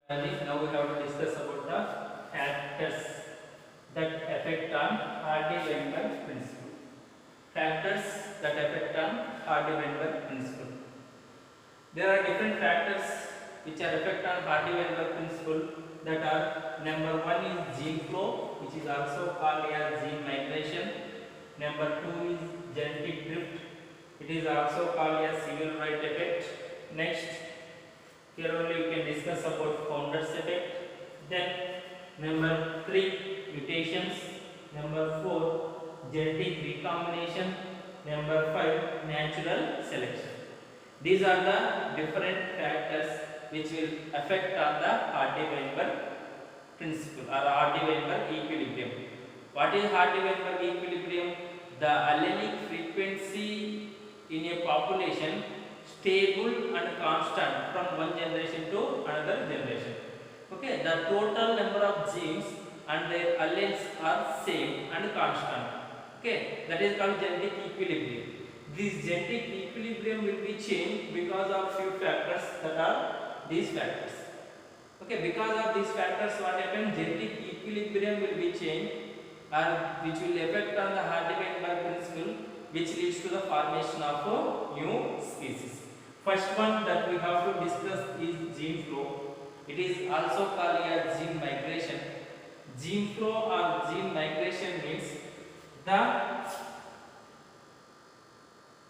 Now we have to discuss about the factors that affect on Hardy-Weinberg principle. Factors that affect on Hardy-Weinberg principle. There are different factors which are affect on Hardy-Weinberg principle. That are, number one is gene flow, which is also called as gene migration. Number two is genetic drift. It is also called as civil right effect. Next, here only you can discuss about founder's effect. Then number 3, mutations. Number 4, genetic recombination. Number 5, natural selection. These are the different factors which will affect on the Hardy-Weinberg principle or Hardy-Weinberg equilibrium. What is Hardy-Weinberg equilibrium? The allelic frequency in a population stable and constant from one generation to another generation. Okay, the total number of genes and their alleles are same and constant. Okay, that is called genetic equilibrium. This genetic equilibrium will be changed because of few factors, that are these factors. Okay, because of these factors, what happens? Genetic equilibrium will be changed, which will affect on the Hardy-Weinberg principle, which leads to the formation of new species. First one that we have to discuss is gene flow. It is also called as gene migration. Gene flow or gene migration means the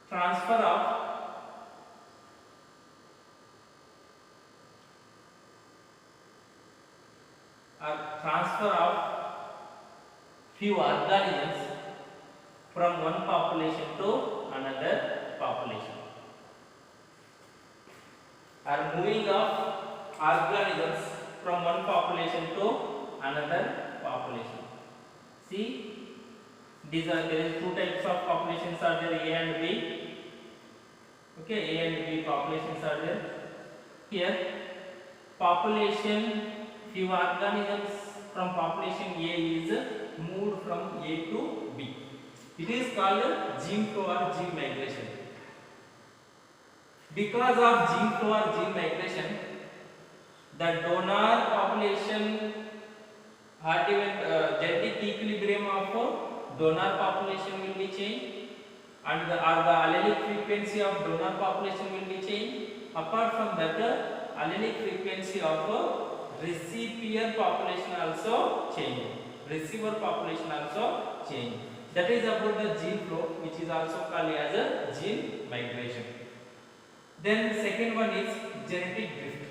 transfer of few organisms from one population to another population, or moving of organisms from one population to another population. See, there is two types of populations are there, A and B. Okay, A and B populations are there. Here, population, few organisms from population A is moved from A to B. It is called gene flow or gene migration. Because of gene flow or gene migration, the donor population genetic equilibrium of donor population will be changed, and the allelic frequency of donor population will be changed. Apart from that, allelic frequency of recipient population also change. Receiver population also change. That is about the gene flow, which is also called as a gene migration. Then second one is genetic drift.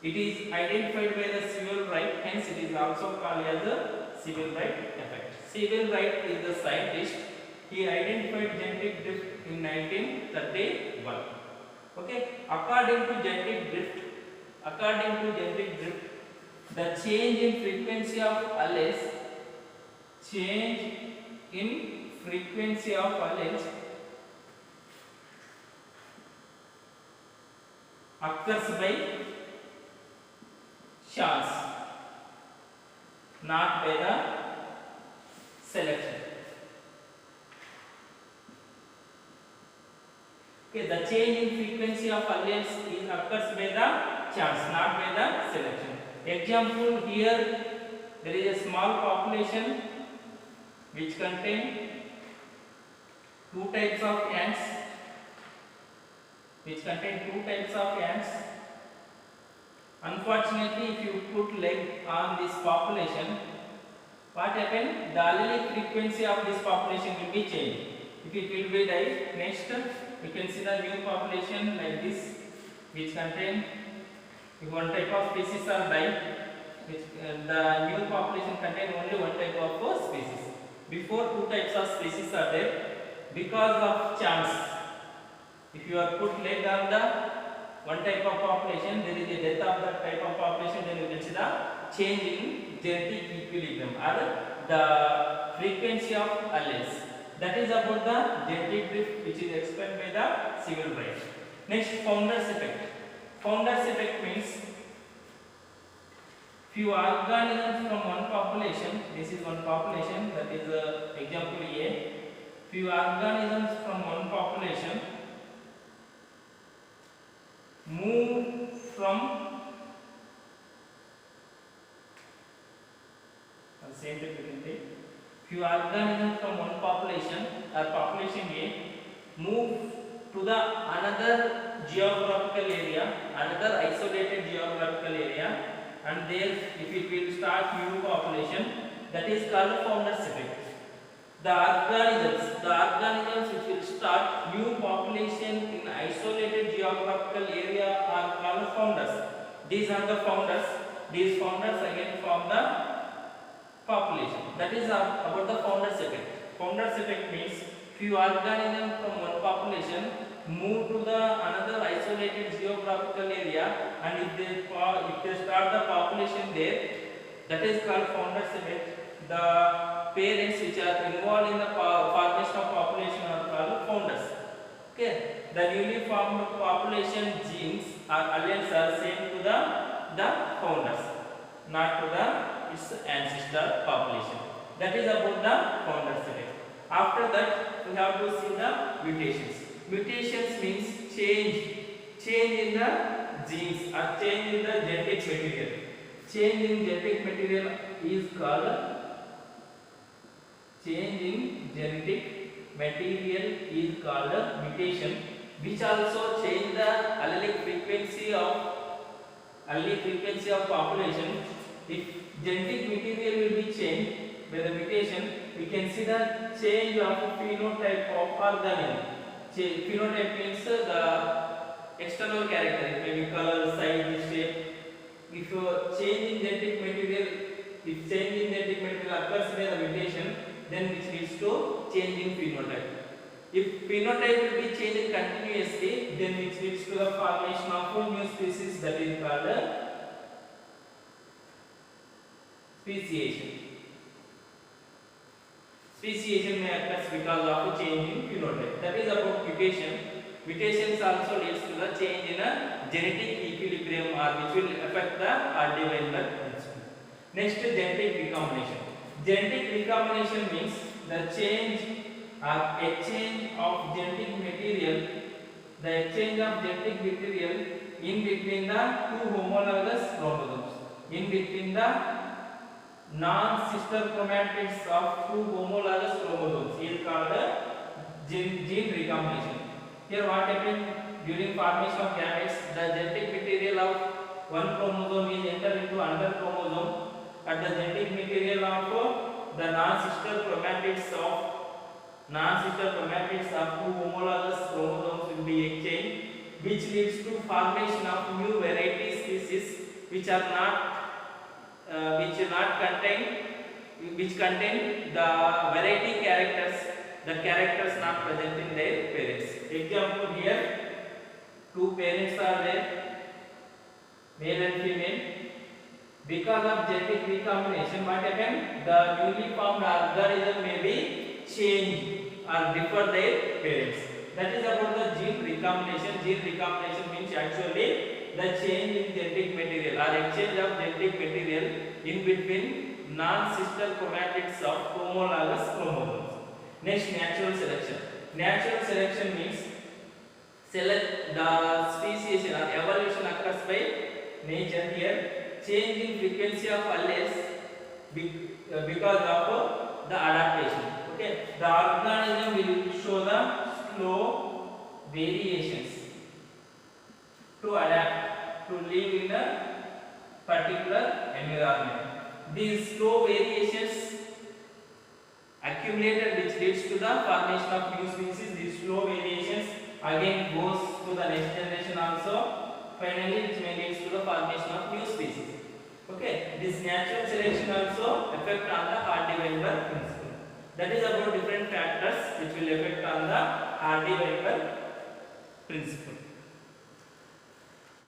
It is identified by the civil right, hence it is also called as a civil right effect. Civil right is the scientist. He identified genetic drift in 1931. Okay, according to genetic drift, the change in frequency of alleles, occurs by chance, not by the selection. Okay, the change in frequency of alleles occurs by the chance, not by the selection. Example, here there is a small population which contain two types of ants. Unfortunately, if you put leg on this population, what happens? The allelic frequency of this population will be changed. If it will be die, next you can see the new population like this, which contain, if one type of species are die, which the new population contain only one type of species. Before, two types of species are there. Because of chance, if you are put leg on the one type of population, there is a death of that type of population, then you can see the change in genetic equilibrium or the frequency of alleles. That is about the genetic drift, which is explained by the civil right. Next, founder's effect. Founder's effect means few organisms from one population. This is one population, that is example A. Few organisms from one population move from same thing we can take. Few organisms from one population or population A move to the another geographical area, another isolated geographical area, and there if it will start new population, that is called founders effect. The organisms which will start new population in isolated geographical area are called founders. These are the founders. These founders again form the population. That is about the founders effect. Founders effect means few organisms from one population move to the another isolated geographical area, and if they start the population there, that is called founders effect. The parents which are involved in the formation of population are called founders. Okay, the newly formed population genes or alleles are sent to the founders, not to the its ancestor population. That is about the founders effect. After that, we have to see the mutations. Mutations means change in the genes or change in the genetic material. Change in genetic material is called mutation, which also change the allelic frequency of population. If genetic material will be changed by the mutation, we can see the change of phenotype of organism. Phenotype means the external character, it may be color, size, shape. If change in genetic material occurs by the mutation, then which leads to change in phenotype. If phenotype will be changing continuously, then which leads to the formation of new species, that is called speciation. Speciation may occur because of change in phenotype. That is about mutation. Mutations also leads to the change in a genetic equilibrium, or which will affect the Weinberg principle. Next, genetic recombination. Genetic recombination means the change or exchange of genetic material, in between the two homologous chromosomes, in between the non-sister chromatids of two homologous chromosomes is called gene recombination. Here what happened during formation of gametes, the genetic material of one chromosome is entered into another chromosome, and the genetic material of the non-sister chromatids of two homologous chromosomes will be exchanged, which leads to formation of new variety species which contain the variety characters, the characters not present in their parents. Example, here two parents are there, male and female. Because of genetic recombination, what happened? The newly formed organism may be changed or differ their parents. That is about the gene recombination. Gene recombination means actually the change in genetic material or exchange of genetic material in between non-sister chromatids of homologous chromosomes. Next, natural selection. Natural selection means select the speciation or evolution occurs by nature. Here, change in frequency of alleles because of the adaptation. Okay, the organism will show the slow variations to adapt to live in a particular environment. These slow variations accumulated, which leads to the formation of new species. These slow variations again goes to the next generation also. Finally, which may lead to the formation of new species. Okay, this natural selection also affect on the Weinberg principle. That is about different factors which will affect on the Weinberg principle.